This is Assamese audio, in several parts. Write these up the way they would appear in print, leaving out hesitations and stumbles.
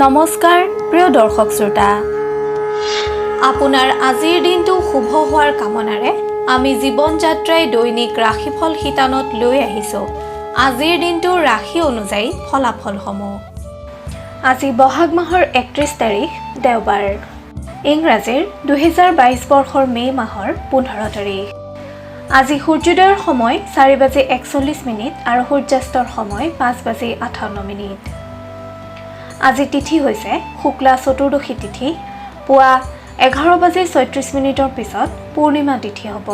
নমস্কাৰ প্ৰিয় দৰ্শক শ্ৰোতা, আপোনাৰ আজিৰ দিনটো শুভ হোৱাৰ কামনাৰে আমি জীৱন যাত্ৰাই দৈনিক ৰাশিফল শিতানত লৈ আহিছোঁ আজিৰ দিনটোৰ ৰাশি অনুযায়ী ফলাফলসমূহ। আজি বহাগ মাহৰ ৩১ তাৰিখ দেওবাৰ, ইংৰাজীৰ ২০২২ বৰ্ষৰ মে' মাহৰ ১৫ তাৰিখ। আজি সূৰ্যোদয়ৰ সময় ৪:৪১ আৰু সূৰ্যাস্তৰ সময় ৫:৫৮। আজি তিথি হৈছে শুক্লা চতুৰ্দশী তিথি। পুৱা ১১:৩৬ পিছত পূৰ্ণিমা তিথি হ'ব।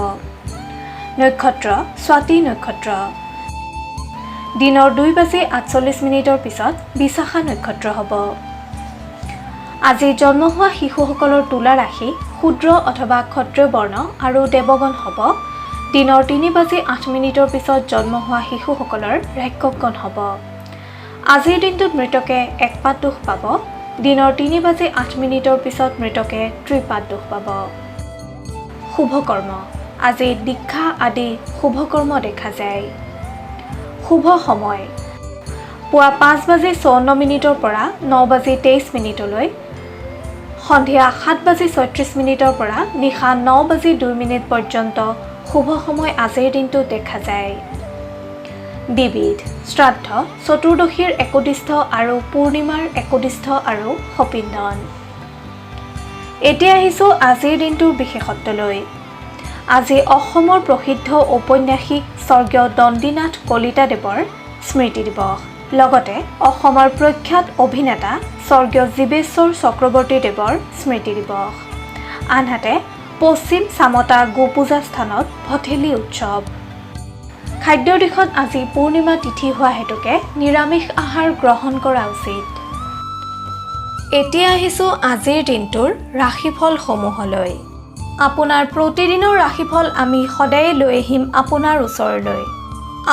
নক্ষত্ৰ স্বাতি নক্ষত্ৰ। দিনৰ ২:৪৮ পিছত বিশাখা নক্ষত্ৰ হ'ব। আজি জন্ম হোৱা শিশুসকলৰ তুলা ৰাশি ক্ষুদ্ৰ অথবা ক্ষত্ৰিয় বৰ্ণ আৰু দেৱগণ হ'ব। দিনৰ ৩:০৮ পিছত জন্ম হোৱা শিশুসকলৰ ৰাক্ষসগণ হ'ব। আজিৰ দিনটোত মৃতকে একপাত দোষ পাব। দিনৰ ৩:০৮ পিছত মৃতকে ত্ৰিপাত দোষ পাব। শুভকৰ্ম আজি দীক্ষা আদি শুভকৰ্ম দেখা যায়। শুভ সময় পুৱা ৫:৫৪ পৰা ৯:২৩ সন্ধিয়া ৭:৩৬ পৰা নিশা ৯:০২ পৰ্যন্ত শুভ সময় আজিৰ দিনটোত দেখা যায়। বিবিধ শ্ৰাদ্ধ চতুৰ্দশীৰ একদিষ্ঠ আৰু পূৰ্ণিমাৰ একদিষ্ঠ আৰু সপিণ্ডন। এতিয়া আহিছোঁ আজিৰ দিনটোৰ বিশেষত্বলৈ। আজি অসমৰ প্ৰসিদ্ধ ঔপন্যাসিক স্বৰ্গীয় দণ্ডিনাথ কলিতাদেৱৰ স্মৃতি দিৱস। লগতে অসমৰ প্ৰখ্যাত অভিনেতা স্বৰ্গীয় জীৱেশ্বৰ চক্ৰৱৰ্তীদেৱৰ স্মৃতি দিৱস। আনহাতে পশ্চিম চামতা গোপূজা স্থানত ভঠেলি উৎসৱ। খাদ্যৰ দিশত আজি পূৰ্ণিমা তিথি হোৱা হেতুকে নিৰামিষ আহাৰ গ্ৰহণ কৰা উচিত। এতিয়া আহিছোঁ আজিৰ দিনটোৰ ৰাশিফলসমূহলৈ। আপোনাৰ প্ৰতিদিনৰ ৰাশিফল আমি সদায় লৈ আহিম আপোনাৰ ওচৰলৈ।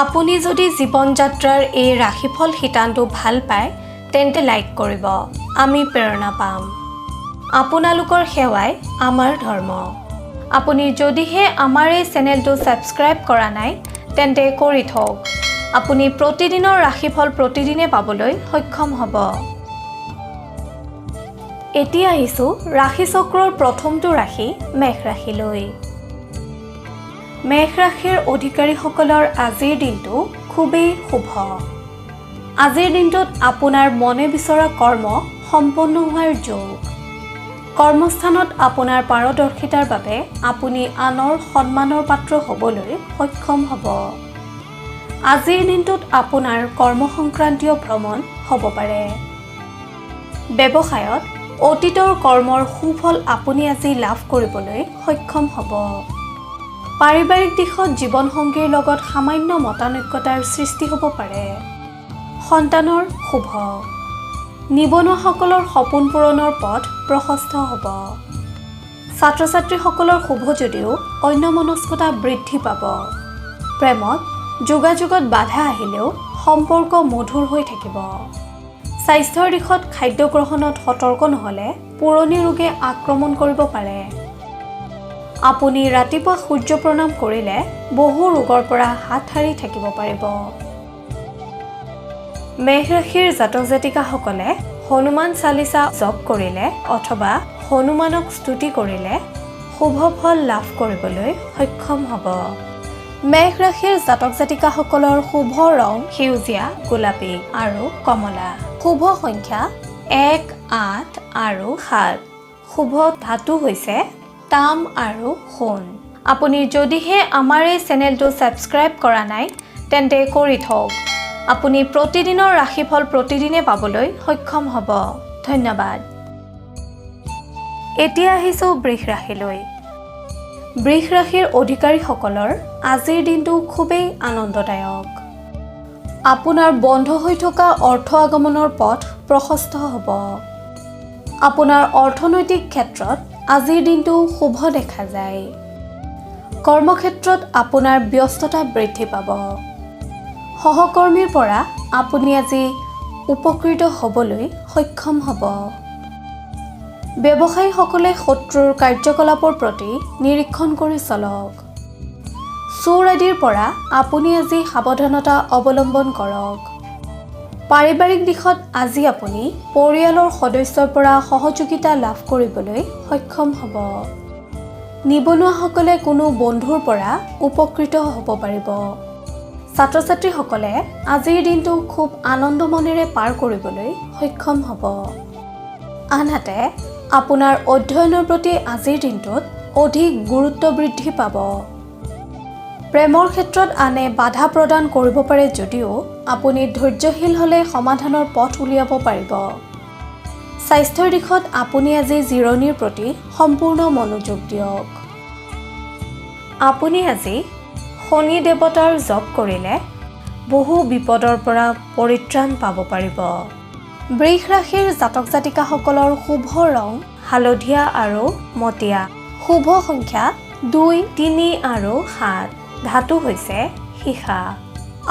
আপুনি যদি জীৱন যাত্ৰাৰ এই ৰাশিফল শিতানটো ভাল পায় তেন্তে লাইক কৰিব, আমি প্ৰেৰণা পাম। আপোনালোকৰ সেৱাই আমাৰ ধৰ্ম। আপুনি যদিহে আমাৰ এই চেনেলটো ছাবস্ক্ৰাইব কৰা নাই তেন্তে কৰি থওক। আপুনি প্ৰতিদিনৰ ৰাশিফল প্ৰতিদিনে পাবলৈ সক্ষম হ'ব। এতিয়া আহিছোঁ ৰাশিচক্ৰৰ প্ৰথমটো ৰাশি মেষ ৰাশিলৈ। মেষ ৰাশিৰ অধিকাৰীসকলৰ আজিৰ দিনটো খুবেই শুভ। আজিৰ দিনটোত আপোনাৰ মনে বিচৰা কৰ্ম সম্পন্ন হোৱাৰ যোগ। কৰ্মস্থানত আপোনাৰ পাৰদৰ্শিতাৰ বাবে আপুনি আনৰ সন্মানৰ পাত্ৰ হ'বলৈ সক্ষম হ'ব। আজিৰ দিনটোত আপোনাৰ কৰ্মসংক্ৰান্তীয় ভ্ৰমণ হ'ব পাৰে। ব্যৱসায়ত অতীতৰ কৰ্মৰ সুফল আপুনি আজি লাভ কৰিবলৈ সক্ষম হ'ব। পাৰিবাৰিক দিশত জীৱনসংগীৰ লগত সামান্য মতানৈক্যতাৰ সৃষ্টি হ'ব পাৰে। সন্তানৰ শুভ। নিবনুৱাসকলৰ সপোন পূৰণৰ পথ প্ৰশস্ত হ'ব। ছাত্ৰ ছাত্ৰীসকলৰ শুভ যদিও অন্যমনস্কতা বৃদ্ধি পাব। প্ৰেমত যোগাযোগত বাধা আহিলেও সম্পৰ্ক মধুৰ হৈ থাকিব। স্বাস্থ্যৰ দিশত খাদ্য গ্ৰহণত সতৰ্ক নহ'লে পুৰণি ৰোগে আক্ৰমণ কৰিব পাৰে। আপুনি ৰাতিপুৱা সূৰ্য প্ৰণাম কৰিলে বহু ৰোগৰ পৰা হাত সাৰি থাকিব পাৰিব। মেষ ৰাশিৰ জাতক জাতিকাসকলে হনুমান চালিচা জপ কৰিলে অথবা হনুমানক স্তুতি কৰিলে শুভ ফল লাভ কৰিবলৈ সক্ষম হ'ব। মেষ ৰাশিৰ জাতক জাতিকাসকলৰ শুভ ৰং সেউজীয়া, গোলাপী আৰু কমলা। শুভ সংখ্যা ১, ৮ আৰু ৭। শুভ ধাতু হৈছে তাম আৰু সোণ। আপুনি যদিহে আমাৰ এই চেনেলটো ছাবস্ক্ৰাইব কৰা নাই তেন্তে কৰি থওক। আপুনি প্ৰতিদিনৰ ৰাশিফল প্ৰতিদিনে পাবলৈ সক্ষম হ'ব। ধন্যবাদ। এতিয়া আহিছোঁ বৃষ ৰাশিলৈ। বৃষ ৰাশিৰ অধিকাৰীসকলৰ আজিৰ দিনটো খুবেই আনন্দদায়ক। আপোনাৰ বন্ধ হৈ থকা অৰ্থ আগমনৰ পথ প্ৰশস্ত হ'ব। আপোনাৰ অৰ্থনৈতিক ক্ষেত্ৰত আজিৰ দিনটো শুভ দেখা যায়। কৰ্মক্ষেত্ৰত আপোনাৰ ব্যস্ততা বৃদ্ধি পাব। সহকৰ্মীৰ পৰা আপুনি আজি উপকৃত হ'বলৈ সক্ষম হ'ব। ব্যৱসায়ীসকলে শত্ৰুৰ কাৰ্যকলাপৰ প্ৰতি নিৰীক্ষণ কৰি চলক। চোৰ আদিৰ পৰা আপুনি আজি সাৱধানতা অৱলম্বন কৰক। পাৰিবাৰিক দিশত আজি আপুনি পৰিয়ালৰ সদস্যৰ পৰা সহযোগিতা লাভ কৰিবলৈ সক্ষম হ'ব। নিবনুৱাসকলে কোনো বন্ধুৰ পৰা উপকৃত হ'ব পাৰিব। ছাত্ৰ-ছাত্ৰীসকলে আজিৰ দিনটো খুব আনন্দ মনেৰে পাৰ কৰিবলৈ সক্ষম হ'ব। আনহাতে আপোনাৰ অধ্যয়নৰ প্ৰতি আজিৰ দিনটোত অধিক গুৰুত্ব বৃদ্ধি পাব। প্ৰেমৰ ক্ষেত্ৰত আনে বাধা প্ৰদান কৰিব পাৰে যদিও আপুনি ধৈৰ্যশীল হ'লে সমাধানৰ পথ উলিয়াব পাৰিব। স্বাস্থ্যৰ দিশত আপুনি আজি জিৰণিৰ প্ৰতি সম্পূৰ্ণ মনোযোগ দিয়ক। আপুনি আজি শনি দেৱতাৰ জপ কৰিলে বহু বিপদৰ পৰা পৰিত্ৰাণ পাব পাৰিব। বৃষ ৰাশিৰ জাতক জাতিকাসকলৰ শুভ ৰং হালধীয়া আৰু মটীয়া। শুভ সংখ্যা 2, 3 আৰু 7। ধাতু হৈছে সীসা।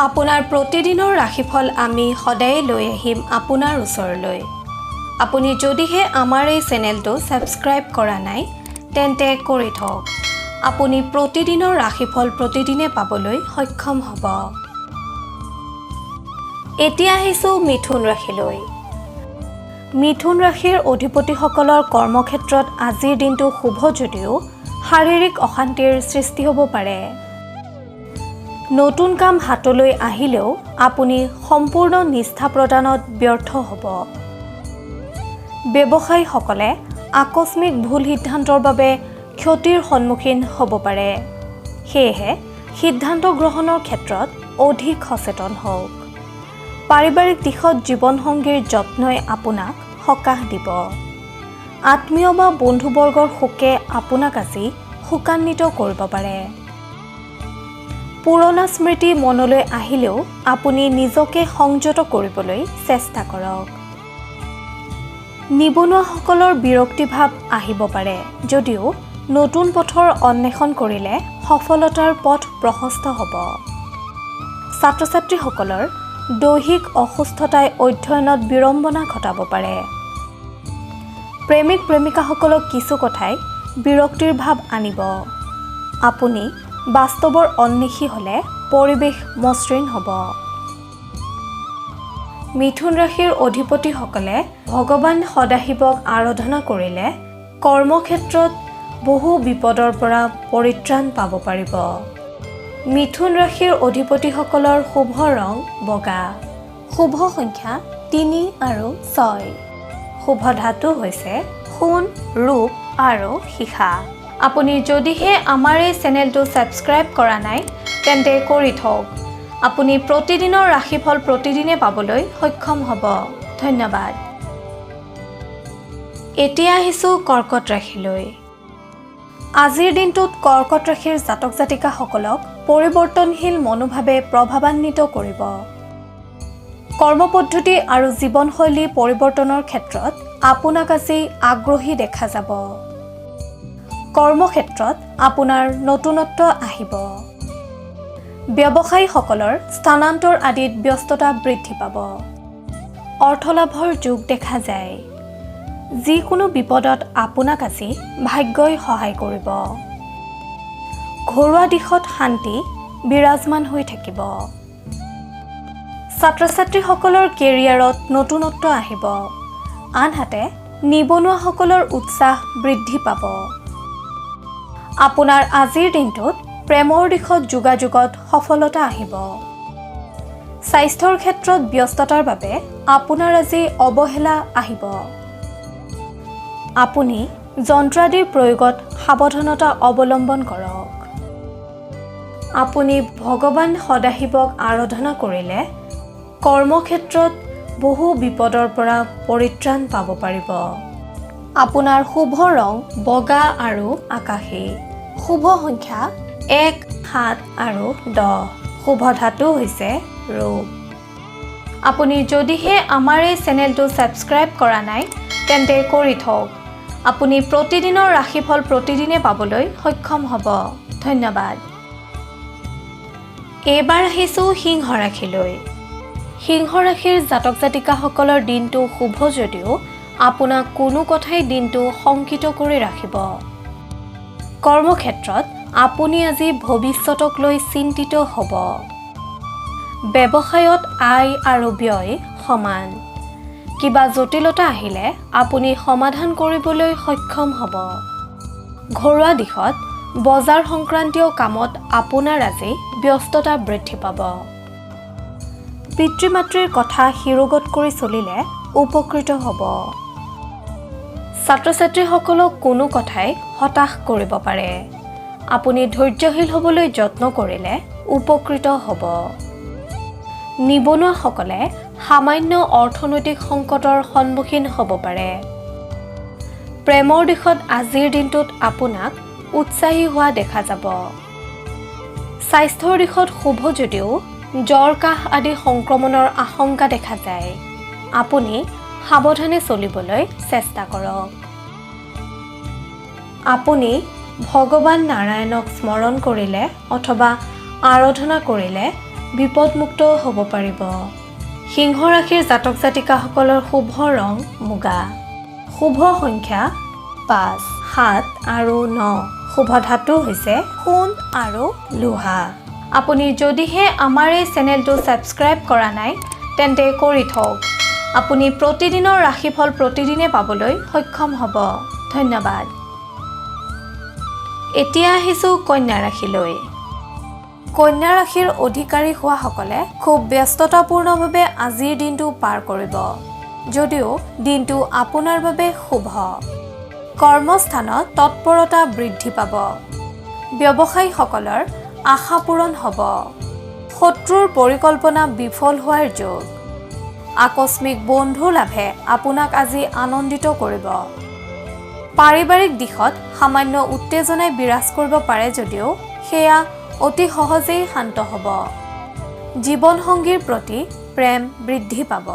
আপোনাৰ প্ৰতিদিনৰ ৰাশিফল আমি সদায় লৈ আহিম আপোনাৰ ওচৰলৈ। আপুনি যদিহে আমাৰ এই চেনেলটো ছাবস্ক্ৰাইব কৰা নাই তেন্তে কৰি থওক। আপুনি প্ৰতিদিনৰ ৰাশিফল প্ৰতিদিনে পাবলৈ সক্ষম হ'ব। এতিয়া আহিছোঁ মিথুন ৰাশিলৈ। মিথুন ৰাশিৰ অধিপতিসকলৰ কৰ্মক্ষেত্ৰত আজিৰ দিনটো শুভ যদিও শাৰীৰিক অশান্তিৰ সৃষ্টি হ'ব পাৰে। নতুন কাম হাতলৈ আহিলেও আপুনি সম্পূৰ্ণ নিষ্ঠা প্ৰদানত ব্যৰ্থ হ'ব। ব্যৱসায়ীসকলে আকস্মিক ভুল সিদ্ধান্তৰ বাবে ক্ষতিৰ সন্মুখীন হ'ব পাৰে। সেয়েহে সিদ্ধান্ত গ্ৰহণৰ ক্ষেত্ৰত অধিক সচেতন হওক। পাৰিবাৰিক দিশত জীৱনসংগীৰ যত্নই আপোনাক সকাহ দিব। আত্মীয় বা বন্ধুবৰ্গৰ শোকে আপোনাক আজি শোকান্বিত কৰিব পাৰে। পুৰণা স্মৃতি মনলৈ আহিলেও আপুনি নিজকে সংযত কৰিবলৈ চেষ্টা কৰক। নিবনুৱাসকলৰ বিৰক্তিভাৱ আহিব পাৰে যদিও নতুন পথৰ অন্বেষণ কৰিলে সফলতাৰ পথ প্ৰশস্ত হ'ব। ছাত্ৰ-ছাত্ৰীসকলৰ দৈহিক অসুস্থতাই অধ্যয়নত বিড়ম্বনা ঘটাব পাৰে। প্ৰেমিক প্ৰেমিকাসকলক কিছু কথাই বিৰক্তিৰ ভাৱ আনিব। আপুনি বাস্তৱৰ অন্বেষী হ'লে পৰিৱেশ মসৃণ হ'ব। মিথুন ৰাশিৰ অধিপতিসকলে ভগৱান সদাশিৱক আৰাধনা কৰিলে কৰ্মক্ষেত্ৰত বহু বিপদৰ পৰা পৰিত্ৰাণ পাব পাৰিব। মিথুন ৰাশিৰ অধিপতিসকলৰ শুভ ৰং বগা। শুভ সংখ্যা 3 আৰু 6। শুভ ধাতু হৈছে সোণ, ৰূপ আৰু সীসা। আপুনি যদিহে আমাৰ এই চেনেলটো ছাবস্ক্ৰাইব কৰা নাই তেন্তে কৰি থওক। আপুনি প্ৰতিদিনৰ ৰাশিফল প্ৰতিদিনে পাবলৈ সক্ষম হ'ব। ধন্যবাদ। এতিয়া আহিছোঁ কৰ্কট ৰাশিলৈ। আজিৰ দিনটোত কৰ্কট ৰাশিৰ জাতক জাতিকাসকলক পৰিৱৰ্তনশীল মনোভাৱে প্ৰভাৱান্বিত কৰিব। কৰ্মপদ্ধতি আৰু জীৱনশৈলী পৰিৱৰ্তনৰ ক্ষেত্ৰত আপোনাক আজি আগ্ৰহী দেখা যাব। কৰ্মক্ষেত্ৰত আপোনাৰ নতুনত্ব আহিব। ব্যৱসায়ীসকলৰ স্থানান্তৰ আদিত ব্যস্ততা বৃদ্ধি পাব। অৰ্থলাভৰ যোগ দেখা যায়। যিকোনো বিপদত আপোনাক আজি ভাগ্যই সহায় কৰিব। ঘৰুৱা দিশত শান্তি বিৰাজমান হৈ থাকিব। ছাত্ৰ-ছাত্ৰীসকলৰ কেৰিয়াৰত নতুনত্ব আহিব। আনহাতে নিবনুৱাসকলৰ উৎসাহ বৃদ্ধি পাব। আপোনাৰ আজিৰ দিনটোত প্ৰেমৰ দিশত যোগাযোগত সফলতা আহিব। স্বাস্থ্যৰ ক্ষেত্ৰত ব্যস্ততাৰ বাবে আপোনাৰ আজি অৱহেলা আহিব। আপুনি যন্ত্ৰাদিৰ প্ৰয়োগত সাৱধানতা অৱলম্বন কৰক। আপুনি ভগৱান সদাশিৱক আৰাধনা কৰিলে কৰ্মক্ষেত্ৰত বহু বিপদৰ পৰা পৰিত্ৰাণ পাব পাৰিব। আপোনাৰ শুভ ৰং বগা আৰু আকাশী। শুভ সংখ্যা 1, 7 আৰু 10। শুভ ধাতু হৈছে ৰূপ। আপুনি যদিহে আমাৰ এই চেনেলটো ছাবস্ক্ৰাইব কৰা নাই তেন্তে কৰি থওক। আপুনি প্ৰতিদিনৰ ৰাশিফল প্ৰতিদিনে পাবলৈ সক্ষম হ'ব। ধন্যবাদ। এইবাৰ আহিছোঁ সিংহ ৰাশিলৈ। সিংহ ৰাশিৰ জাতক জাতিকাসকলৰ দিনটো শুভ যদিও আপোনাক কোনো কথাই দিনটো শংকিত কৰি ৰাখিব। কৰ্মক্ষেত্ৰত আপুনি আজি ভৱিষ্যতক লৈ চিন্তিত হ'ব। ব্যৱসায়ত আয় আৰু ব্যয় সমান। কিবা জটিলতা আহিলে আপুনি সমাধান কৰিবলৈ সক্ষম হ'ব। ঘৰুৱা দিশত বজাৰ সংক্ৰান্তীয় কামত আপোনাৰ আজি ব্যস্ততা বৃদ্ধি পাব। পিতৃ-মাতৃৰ কথা শিৰোগত কৰি চলিলে উপকৃত হ'ব। ছাত্ৰ-ছাত্ৰীসকলক কোনো কথাই হতাশ কৰিব পাৰে। আপুনি ধৈৰ্যশীল হ'বলৈ যত্ন কৰিলে উপকৃত হ'ব। নিবনুৱাসকলে সামান্য অৰ্থনৈতিক সংকটৰ সন্মুখীন হ'ব পাৰে। প্ৰেমৰ দিশত আজিৰ দিনটোত আপোনাক উৎসাহী হোৱা দেখা যাব। স্বাস্থ্যৰ দিশত শুভ যদিও জ্বৰ কাহ আদি সংক্ৰমণৰ আশংকা দেখা যায়। আপুনি সাৱধানে চলিবলৈ চেষ্টা কৰক। আপুনি ভগৱান নাৰায়ণক স্মৰণ কৰিলে অথবা আৰাধনা কৰিলে বিপদমুক্ত হ'ব পাৰিব। সিংহ ৰাশিৰ জাতক জাতিকাসকলৰ শুভ ৰং মুগা। শুভ সংখ্যা 5, 7 আৰু 9। শুভ ধাতু হৈছে সোণ আৰু লোহা। আপুনি যদিহে আমাৰ এই চেনেলটো ছাবস্ক্ৰাইব কৰা নাই তেন্তে কৰি থওক। আপুনি প্ৰতিদিনৰ ৰাশিফল প্ৰতিদিনে পাবলৈ সক্ষম হ'ব। ধন্যবাদ। এতিয়া আহিছোঁ কন্যা ৰাশিলৈ। কন্যা ৰাশিৰ অধিকাৰী হোৱাসকলে খুব ব্যস্ততাপূৰ্ণভাৱে আজিৰ দিনটো পাৰ কৰিব। যদিও দিনটো আপোনাৰ বাবে শুভ। কৰ্মস্থানত তৎপৰতা বৃদ্ধি পাব। ব্যৱসায়ীসকলৰ আশা পূৰণ হ'ব। শত্ৰুৰ পৰিকল্পনা বিফল হোৱাৰ যোগ। আকস্মিক বন্ধু লাভে আপোনাক আজি আনন্দিত কৰিব। পাৰিবাৰিক দিশত সামান্য উত্তেজনাই বিৰাজ কৰিব পাৰে যদিও সেয়া অতি সহজেই শান্ত হ'ব। জীৱনসংগীৰ প্ৰতি প্ৰেম বৃদ্ধি পাব।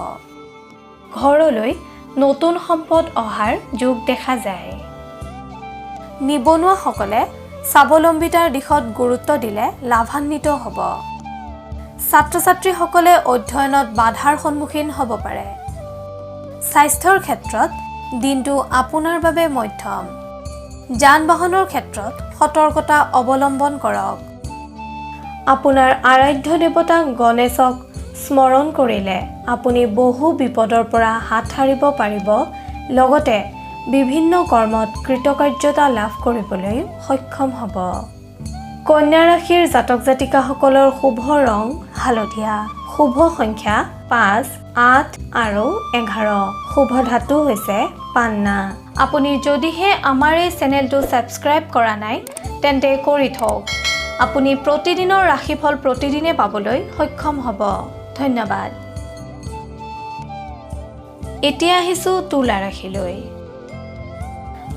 ঘৰলৈ নতুন সম্পদ অহাৰ যোগ দেখা যায়। নিবনুৱাসকলে স্বাৱলম্বিতাৰ দিশত গুৰুত্ব দিলে লাভান্বিত হ'ব। ছাত্ৰ-ছাত্ৰীসকলে অধ্যয়নত বাধাৰ সন্মুখীন হ'ব পাৰে। স্বাস্থ্যৰ ক্ষেত্ৰত দিনটো আপোনাৰ বাবে মধ্যম। যান-বাহনৰ ক্ষেত্ৰত সতৰ্কতা অৱলম্বন কৰক। আপোনাৰ আৰাধ্য দেৱতা গণেশক স্মৰণ কৰিলে আপুনি বহু বিপদৰ পৰা হাত সাৰিব পাৰিব। লগতে বিভিন্ন কৰ্মত কৃতকাৰ্যতা লাভ কৰিবলৈ সক্ষম হ'ব। কন্যা ৰাশিৰ জাতক জাতিকাসকলৰ শুভ ৰং হালধীয়া। শুভ সংখ্যা 5, 8 আৰু 11। শুভ ধাতু হৈছে পান্না। আপুনি যদিহে আমাৰ এই চেনেলটো ছাবস্ক্ৰাইব কৰা নাই তেন্তে কৰি থওক। আপুনি প্ৰতিদিনৰ ৰাশিফল প্ৰতিদিনে পাবলৈ সক্ষম হ'ব। ধন্যবাদ। এতিয়া আহিছোঁ তুলা ৰাশিলৈ।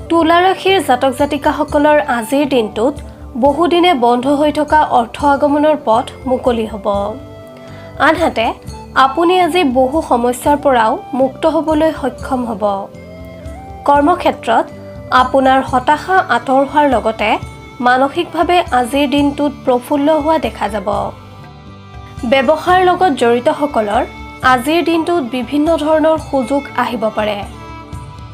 তুলা ৰাশিৰ জাতক জাতিকাসকলৰ আজিৰ দিনটোত বহুদিনে বন্ধ হৈ থকা অৰ্থ আগমনৰ পথ মুকলি হ'ব। আনহাতে আপুনি আজি বহু সমস্যাৰ পৰাও মুক্ত হ'বলৈ সক্ষম হ'ব। কৰ্মক্ষেত্ৰত আপোনাৰ হতাশা আঁতৰ হোৱাৰ লগতে মানসিকভাৱে আজিৰ দিনটোত প্ৰফুল্ল হোৱা দেখা যাব। ব্যৱসায়ৰ লগত জড়িতসকলৰ আজিৰ দিনটোত বিভিন্ন ধৰণৰ সুযোগ আহিব পাৰে।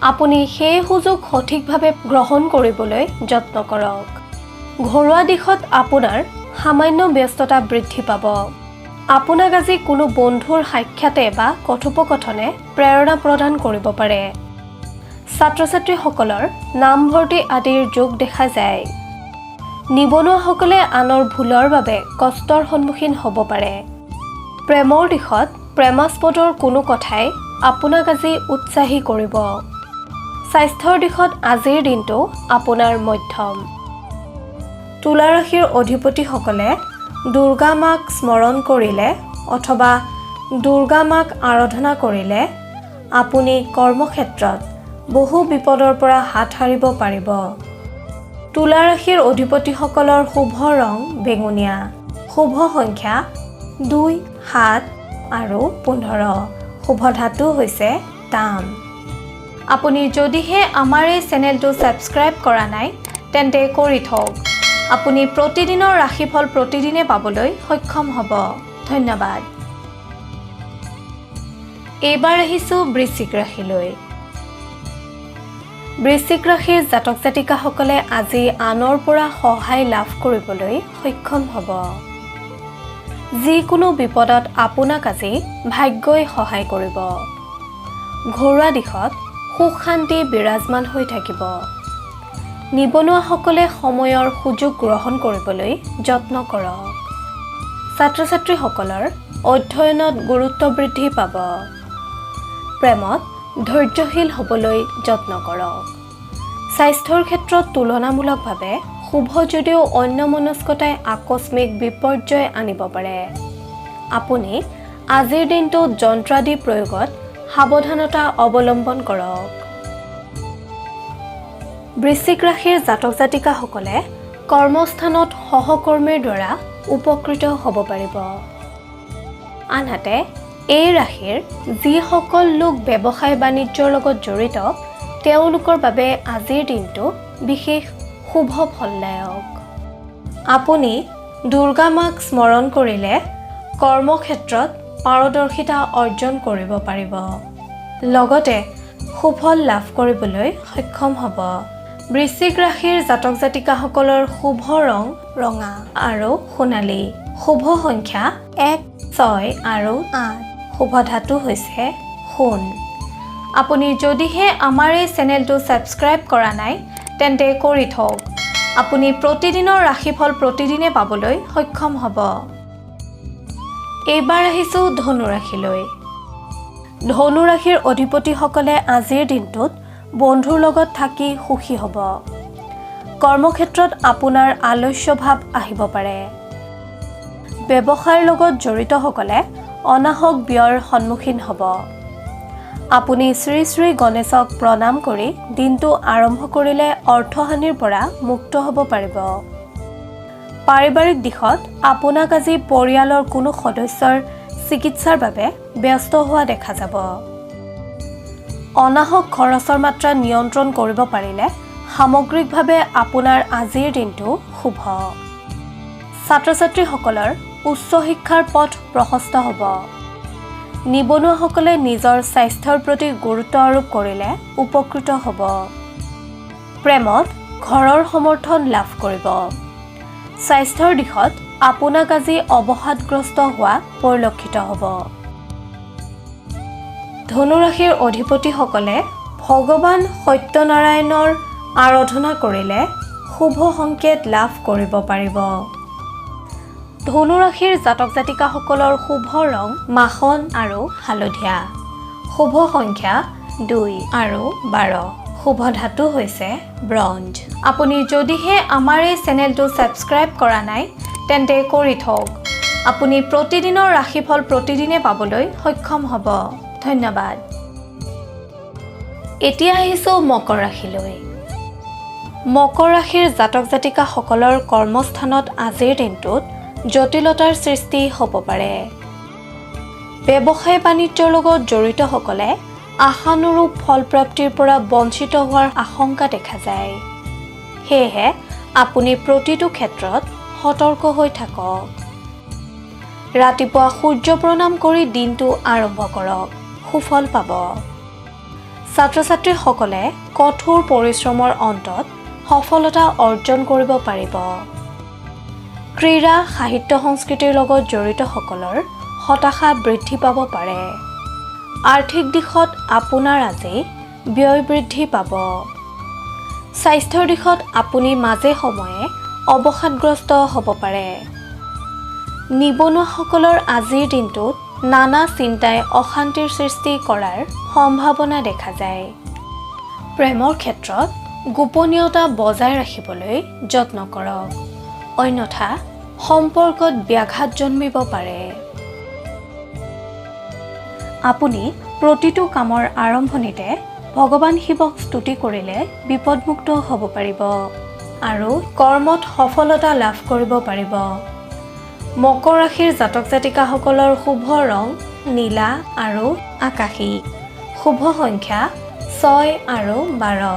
আপুনি সেই সুযোগ সঠিকভাৱে গ্ৰহণ কৰিবলৈ যত্ন কৰক। ঘৰুৱা দিশত আপোনাৰ সামান্য ব্যস্ততা বৃদ্ধি পাব। আপোনাক আজি কোনো বন্ধুৰ সাক্ষাতে বা কথোপকথনে প্ৰেৰণা প্ৰদান কৰিব পাৰে। ছাত্ৰ-ছাত্ৰীসকলৰ নামভৰ্তি আদিৰ যোগ দেখা যায়। নিবনুৱাসকলে আনৰ ভুলৰ বাবে কষ্টৰ সন্মুখীন হ'ব পাৰে। প্ৰেমৰ দিশত প্ৰেমাস্পদৰ কোনো কথাই আপোনাক আজি উৎসাহী কৰিব। স্বাস্থ্যৰ দিশত আজিৰ দিনটো আপোনাৰ মধ্যম। তুলা ৰাশিৰ অধিপতিসকলে দুৰ্গা মাক স্মৰণ কৰিলে অথবা দুৰ্গা মাক আৰাধনা কৰিলে আপুনি কৰ্মক্ষেত্ৰত বহু বিপদৰ পৰা হাত সাৰিব পাৰিব। তুলা ৰাশিৰ অধিপতিসকলৰ শুভ ৰং বেঙুনীয়া। শুভ সংখ্যা 2, 7 আৰু 15। শুভ ধাতু হৈছে তাম। আপুনি যদিহে আমাৰ এই চেনেলটো ছাবস্ক্ৰাইব কৰা নাই তেন্তে কৰি থওক। আপুনি প্ৰতিদিনৰ ৰাশিফল প্ৰতিদিনে পাবলৈ সক্ষম হ'ব। ধন্যবাদ। এইবাৰ আহিছোঁ বৃশ্চিক ৰাশিলৈ। বৃশ্চিক ৰাশিৰ জাতক জাতিকাসকলে আজি আনৰ পৰা সহায় লাভ কৰিবলৈ সক্ষম হ'ব। যিকোনো বিপদত আপোনাক আজি ভাগ্যই সহায় কৰিব। ঘৰুৱা দিশত সুখ শান্তি বিৰাজমান হৈ থাকিব। নিবনুৱাসকলে সময়ৰ সুযোগ গ্ৰহণ কৰিবলৈ যত্ন কৰক। ছাত্ৰ ছাত্ৰীসকলৰ অধ্যয়নত গুৰুত্ব বৃদ্ধি পাব। প্ৰেমত ধৈৰ্যশীল হ'বলৈ যত্ন কৰক। স্বাস্থ্যৰ ক্ষেত্ৰত তুলনামূলকভাৱে শুভ যদিও অন্যমনস্কতাই আকস্মিক বিপৰ্যয় আনিব পাৰে। আপুনি আজিৰ দিনটোত যন্ত্ৰাদি প্ৰয়োগত সাৱধানতা অৱলম্বন কৰক। বৃশ্চিক ৰাশিৰ জাতক জাতিকাসকলে কৰ্মস্থানত সহকৰ্মীৰ দ্বাৰা উপকৃত হ'ব পাৰিব। আনহাতে এই ৰাশিৰ যিসকল লোক ব্যৱসায় বাণিজ্যৰ লগত জড়িত তেওঁলোকৰ বাবে আজিৰ দিনটো বিশেষ শুভ ফলদায়ক। আপুনি দুৰ্গা মাক স্মৰণ কৰিলে কৰ্মক্ষেত্ৰত পাৰদৰ্শিতা অৰ্জন কৰিব পাৰিব। লগতে সুফল লাভ কৰিবলৈ সক্ষম হ'ব। বৃশ্চিক ৰাশিৰ জাতক জাতিকাসকলৰ শুভ ৰং ৰঙা আৰু সোণালী। শুভ সংখ্যা 1, 6 আৰু 8। শুভ ধাতু হৈছে সোণ। আপুনি যদিহে আমাৰ এই চেনেলটো ছাবস্ক্ৰাইব কৰা নাই তেন্তে কৰি থওক। আপুনি প্ৰতিদিনৰ ৰাশিফল প্ৰতিদিনে পাবলৈ সক্ষম হ'ব। এইবাৰ আহিছোঁ ধনু ৰাশিলৈ। ধনু ৰাশিৰ অধিপতিসকলে আজিৰ দিনটোত বন্ধুৰ লগত থাকি সুখী হ'ব। কৰ্মক্ষেত্ৰত আপোনাৰ আলস্য ভাৱ আহিব পাৰে। ব্যৱসায়ৰ লগত জড়িতসকলে অনাহক ব্যয়ৰ সন্মুখীন হ'ব। আপুনি শ্ৰী শ্ৰী গণেশক প্ৰণাম কৰি দিনটো আৰম্ভ কৰিলে অৰ্থহানিৰ পৰা মুক্ত হ'ব পাৰিব। পাৰিবাৰিক দিশত আপোনাক আজি পৰিয়ালৰ কোনো সদস্যৰ চিকিৎসাৰ বাবে ব্যস্ত হোৱা দেখা যাব। অনাহক খৰচৰ মাত্ৰা নিয়ন্ত্ৰণ কৰিব পাৰিলে সামগ্ৰিকভাৱে আপোনাৰ আজিৰ দিনটো শুভ। ছাত্ৰ ছাত্ৰীসকলৰ উচ্চ শিক্ষাৰ পথ প্ৰশস্ত হ'ব। নিবনুৱাসকলে নিজৰ স্বাস্থ্যৰ প্ৰতি গুৰুত্ব আৰোপ কৰিলে উপকৃত হ'ব। প্ৰেমত ঘৰৰ সমৰ্থন লাভ কৰিব। স্বাস্থ্যৰ দিশত আপোনাক আজি অৱসাদগ্ৰস্ত হোৱা পৰিলক্ষিত হ'ব। ধনু ৰাশিৰ অধিপতিসকলে ভগৱান সত্যনাৰায়ণৰ আৰাধনা কৰিলে শুভ সংকেত লাভ কৰিব পাৰিব। ধনু ৰাশিৰ জাতক জাতিকাসকলৰ শুভ ৰং মাখন আৰু হালধীয়া। শুভ সংখ্যা 2 আৰু 12। শুভ ধাতু হৈছে ব্ৰঞ্জ। আপুনি যদিহে আমাৰ এই চেনেলটো ছাবস্ক্ৰাইব কৰা নাই তেন্তে কৰি থওক। আপুনি প্ৰতিদিনৰ ৰাশিফল প্ৰতিদিনে পাবলৈ সক্ষম হ'ব। ধন্যবাদ। এতিয়া আহিছোঁ মকৰ ৰাশিলৈ। মকৰ ৰাশিৰ জাতক জাতিকাসকলৰ কৰ্মস্থানত আজিৰ দিনটোত জটিলতাৰ সৃষ্টি হ'ব পাৰে। ব্যৱসায় বাণিজ্যৰ লগত জড়িতসকলে আশানুৰূপ ফলপ্ৰাপ্তিৰ পৰা বঞ্চিত হোৱাৰ আশংকা দেখা যায়। সেয়েহে আপুনি প্ৰতিটো ক্ষেত্ৰত সতৰ্ক হৈ থাকক। ৰাতিপুৱা সূৰ্য প্ৰণাম কৰি দিনটো আৰম্ভ কৰক, সুফল পাব। ছাত্ৰ ছাত্ৰীসকলে কঠোৰ পৰিশ্ৰমৰ অন্তত সফলতা অৰ্জন কৰিব পাৰিব। ক্ৰীড়া সাহিত্য সংস্কৃতিৰ লগত জড়িতসকলৰ হতাশা বৃদ্ধি পাব পাৰে। আৰ্থিক দিশত আপোনাৰ আজি ব্যয় বৃদ্ধি পাব। স্বাস্থ্যৰ দিশত আপুনি মাজে সময়ে অৱসাদগ্ৰস্ত হ'ব পাৰে। নিবনুৱাসকলৰ আজিৰ দিনটোত নানা চিন্তাই অশান্তিৰ সৃষ্টি কৰাৰ সম্ভাৱনা দেখা যায়। প্ৰেমৰ ক্ষেত্ৰত গোপনীয়তা বজাই ৰাখিবলৈ যত্ন কৰক, অন্যথা সম্পৰ্কত ব্যাঘাত জন্মিব পাৰে। আপুনি প্ৰতিটো কামৰ আৰম্ভণিতে ভগৱান শিৱক স্তুতি কৰিলে বিপদমুক্ত হ'ব পাৰিব আৰু কৰ্মত সফলতা লাভ কৰিব পাৰিব। মকৰ ৰাশিৰ জাতক জাতিকাসকলৰ শুভ ৰং নীলা আৰু আকাশী। শুভ সংখ্যা 6 আৰু 12।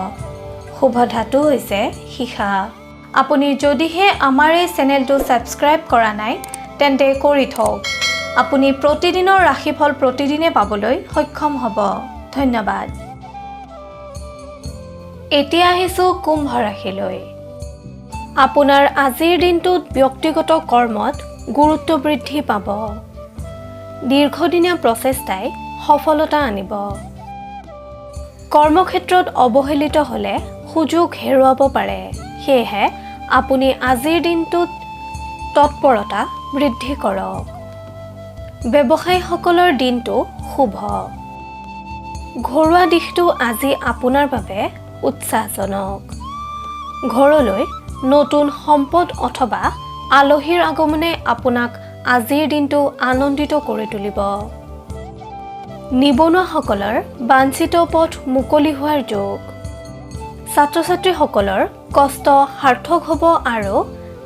শুভ ধাতু হৈছে সীসা। আপুনি যদিহে আমাৰ এই চেনেলটো ছাবস্ক্ৰাইব কৰা নাই তেন্তে কৰি থওক। আপুনি প্ৰতিদিনৰ ৰাশিফল প্ৰতিদিনে পাবলৈ সক্ষম হ'ব। ধন্যবাদ। এতিয়া আহিছোঁ কুম্ভ ৰাশিলৈ। আপোনাৰ আজিৰ দিনটোত ব্যক্তিগত কৰ্মত গুৰুত্ব বৃদ্ধি পাব। দীৰ্ঘদিনীয়া প্ৰচেষ্টাই সফলতা আনিব। কৰ্মক্ষেত্ৰত অৱহেলিত হ'লে সুযোগ হেৰুৱাব পাৰে। সেয়েহে আপুনি আজিৰ দিনটোত তৎপৰতা বৃদ্ধি কৰক। ব্যৱসায়ীসকলৰ দিনটো শুভ। ঘৰুৱা দিশটো আজি আপোনাৰ বাবে উৎসাহজনক। ঘৰলৈ নতুন সম্পদ অথবা আলহীৰ আগমনে আপোনাক আজিৰ দিনটো আনন্দিত কৰি তুলিব। নিবনুৱাসকলৰ বাঞ্ছিত পথ মুকলি হোৱাৰ যোগ। ছাত্ৰ-ছাত্ৰীসকলৰ কষ্ট সাৰ্থক হ'ব আৰু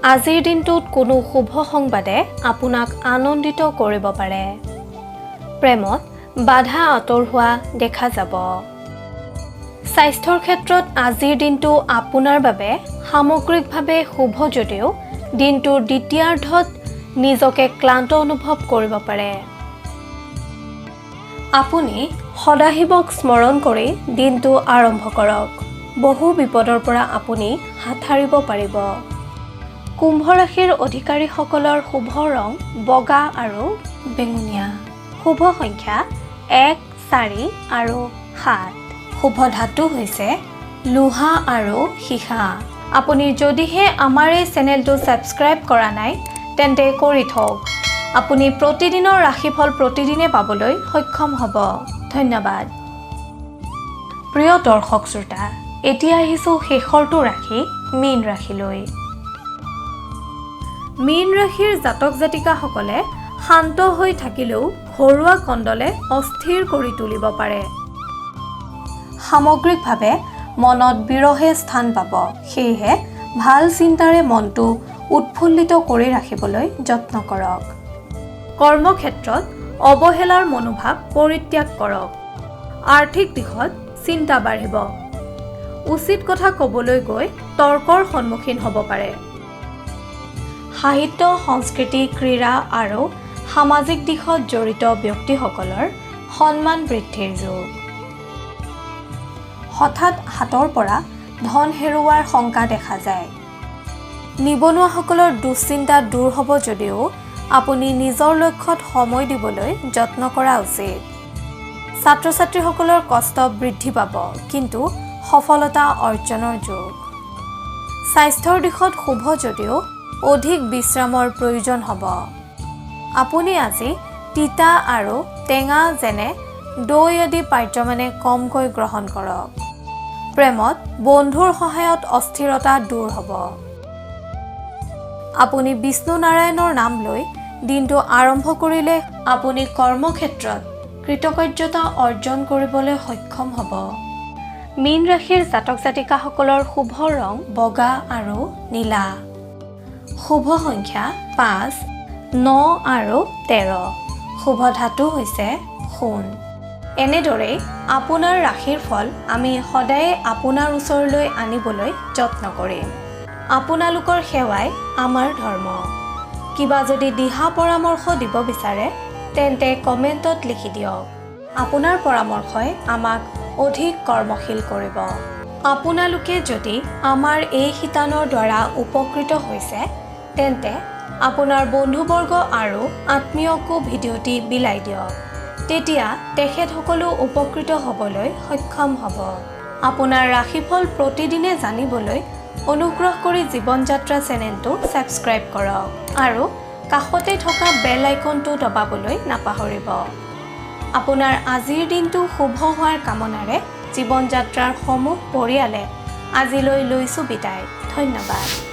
আজিৰ দিনটোত কোনো শুভ সংবাদে আপোনাক আনন্দিত কৰিব পাৰে। প্ৰেমত বাধা আঁতৰ দেখা যাব। স্বাস্থ্যৰ ক্ষেত্ৰত আজিৰ দিনটো আপোনাৰ বাবে সামগ্ৰিকভাৱে শুভ যদিও দিনটোৰ দ্বিতীয়াৰ্ধত নিজকে ক্লান্ত অনুভৱ কৰিব পাৰে। আপুনি সদাশিৱক স্মৰণ কৰি দিনটো আৰম্ভ কৰক। বহু বিপদৰ পৰা আপুনি হাত সাৰিব পাৰিব। কুম্ভ ৰাশিৰ অধিকাৰীসকলৰ শুভ ৰং বগা আৰু বেঙুনীয়া। শুভ সংখ্যা 1, 4 আৰু 7। শুভ ধাতু হৈছে লোহা আৰু সীসা। আপুনি যদিহে আমাৰ এই চেনেলটো ছাবস্ক্ৰাইব কৰা নাই তেন্তে কৰি থওক। আপুনি প্ৰতিদিনৰ ৰাশিফল প্ৰতিদিনে পাবলৈ সক্ষম হ'ব। ধন্যবাদ। প্ৰিয় দৰ্শক শ্ৰোতা, এতিয়া আহিছোঁ শেষৰটো ৰাশি মীন ৰাশিলৈ। মীন ৰাশিৰ জাতক জাতিকাসকলে শান্ত হৈ থাকিলেও ঘৰুৱা কণ্ডলে অস্থিৰ কৰি তুলিব পাৰে। সামগ্ৰিকভাৱে মনত বিৰহে স্থান পাব। সেয়েহে ভাল চিন্তাৰে মনটো উৎফুল্লিত কৰি ৰাখিবলৈ যত্ন কৰক। কৰ্মক্ষেত্ৰত অৱহেলাৰ মনোভাৱ পৰিত্যাগ কৰক। আৰ্থিক দিশত চিন্তা বাঢ়িব। উচিত কথা ক'বলৈ গৈ তৰ্কৰ সন্মুখীন হ'ব পাৰে। সাহিত্য, সংস্কৃতি, ক্ৰীড়া আৰু সামাজিক দিশত জড়িত ব্যক্তিসকলৰ সন্মান বৃদ্ধিৰ যোগ। হঠাৎ হাতৰ পৰা ধন হেৰুওৱাৰ শংকা দেখা যায়। নিবনুৱাসকলৰ দুশ্চিন্তা দূৰ হ'ব যদিও আপুনি নিজৰ লক্ষ্যত সময় দিবলৈ যত্ন কৰা উচিত। ছাত্ৰ-ছাত্ৰীসকলৰ কষ্ট বৃদ্ধি পাব কিন্তু সফলতা অৰ্জনৰ যোগ। স্বাস্থ্যৰ দিশত শুভ যদিও অধিক বিশ্ৰামৰ প্ৰয়োজন হ'ব। আপুনি আজি তিতা আৰু টেঙা যেনে দৈ আদি পাৰ্যমানে কমকৈ গ্ৰহণ কৰক। প্ৰেমত বন্ধুৰ সহায়ত অস্থিৰতা দূৰ হ'ব। আপুনি বিষ্ণু নাৰায়ণৰ নাম লৈ দিনটো আৰম্ভ কৰিলে আপুনি কৰ্মক্ষেত্ৰত কৃতকাৰ্যতা অৰ্জন কৰিবলৈ সক্ষম হ'ব। মীন ৰাশিৰ জাতক জাতিকাসকলৰ শুভ ৰং বগা আৰু নীলা। শুভ সংখ্যা 5, 9 আৰু 13। শুভ ধাতু হৈছে সোণ। এনেদৰেই আপোনাৰ ৰাশিৰ ফল আমি সদায়ে আপোনাৰ ওচৰলৈ আনিবলৈ যত্ন কৰিম। আপোনালোকৰ সেৱাই আমাৰ ধৰ্ম। কিবা যদি দিহা পৰামৰ্শ দিব বিচাৰে তেন্তে কমেণ্টত লিখি দিয়ক। আপোনাৰ পৰামৰ্শই আমাক অধিক কৰ্মশীল কৰিব। আপোনালোকে যদি আমাৰ এই শিতানৰ দ্বাৰা উপকৃত হৈছে তেন্তে আপোনাৰ বন্ধুবৰ্গ আৰু আত্মীয়কো ভিডিঅ'টি বিলাই দিয়ক। তেতিয়া তেখেতসকলো উপকৃত হ'বলৈ সক্ষম হ'ব। আপোনাৰ ৰাশিফল প্ৰতিদিনে জানিবলৈ অনুগ্ৰহ কৰি জীৱন যাত্ৰা চেনেলটো ছাবস্ক্ৰাইব কৰক আৰু কাষতে থকা বেল আইকনটো দবাবলৈ নাপাহৰিব। আপোনাৰ আজিৰ দিনটো শুভ হোৱাৰ কামনাৰে জীৱন যাত্ৰাৰ সমূহ পৰিয়ালে আজিলৈ লৈছোঁ বিদায়। ধন্যবাদ।